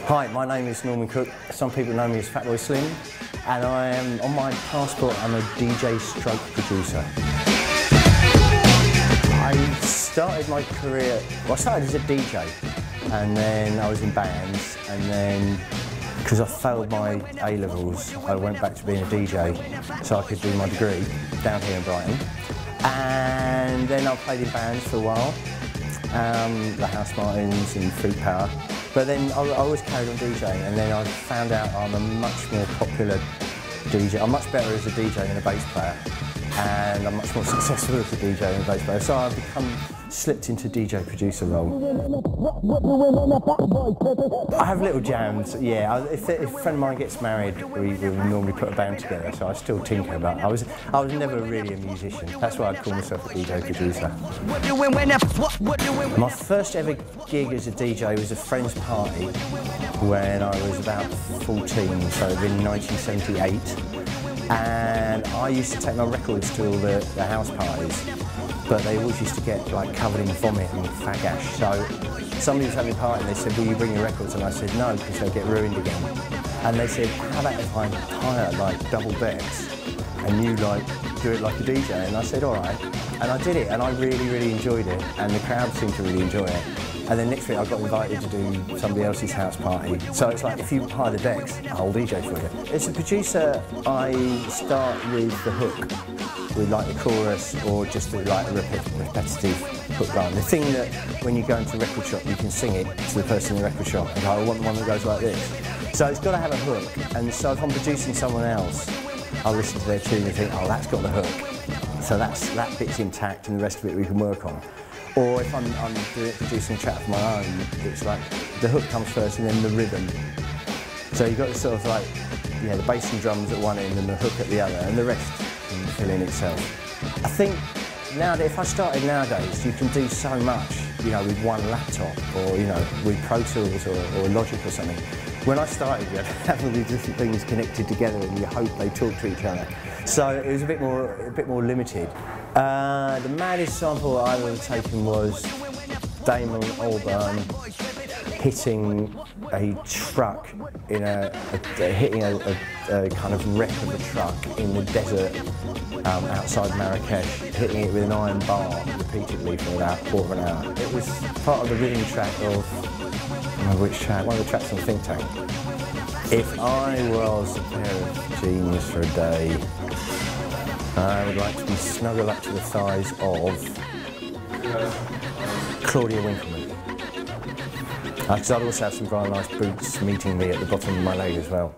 Hi, my name is Norman Cook. Some people know me as Fatboy Slim, and I am, on my passport, I'm a DJ stroke producer. I started my career, well, I started as a DJ, and then I was in bands, and then, because I failed my A-levels, I went back to being a DJ so I could do my degree down here in Brighton. And then I played in bands for a while, the House Martins and Free Power. But then I always carried on DJing, and then I found out I'm a much more popular DJ. I'm much better as a DJ than a bass player, and I'm much more successful as a DJ than a bass player. So I've slipped into DJ producer role. I have little jams, yeah. If a friend of mine gets married, we normally put a band together, so I still tinker, but I was never really a musician. That's why I'd call myself a DJ producer. My first ever gig as a DJ was a friend's party when I was about 14, so in 1978. And I used to take my records to all the house parties, but they always used to get like covered in vomit and fag ash. So somebody was having a party and they said, will you bring your records? And I said no, because they'll get ruined again. And they said, how about if I hire like double decks and you like do it like a DJ? And I said, all right. And I did it, and I really, really enjoyed it, and the crowd seemed to really enjoy it. And then next week I got invited to do somebody else's house party. So it's like, if you hire the decks, I'll DJ for you. As a producer, I start with the hook, with like the chorus, or just like a repetitive hook line. The thing that when you go into a record shop, you can sing it to the person in the record shop, and go, I want the one that goes like this. So it's got to have a hook, and so if I'm producing someone else, I'll listen to their tune and think, oh, that's got the hook. So that bit's intact, and the rest of it we can work on. Or if I'm producing a track of my own, it's like the hook comes first and then the rhythm. So you've got to sort of like, yeah, the bass and drums at one end and the hook at the other, and the rest can fill in itself. I think nowadays, if I started nowadays, you can do so much, you know, with one laptop, or you know, with Pro Tools or Logic or something. When I started, you had to have all these different things connected together, and you hope they talk to each other. So it was a bit more limited. The maddest sample I've ever taken was Damon Albarn hitting a truck in hitting a kind of wreck of a truck in the desert outside Marrakesh, hitting it with an iron bar repeatedly for about a quarter of an hour. It was part of the rhythm track of, I don't remember which track, one of the tracks on Think Tank. If I was a pair of jeans for a day, I would like to be snuggled up to the thighs of Claudia Winkleman. Because I'd also have some very nice boots meeting me at the bottom of my leg as well.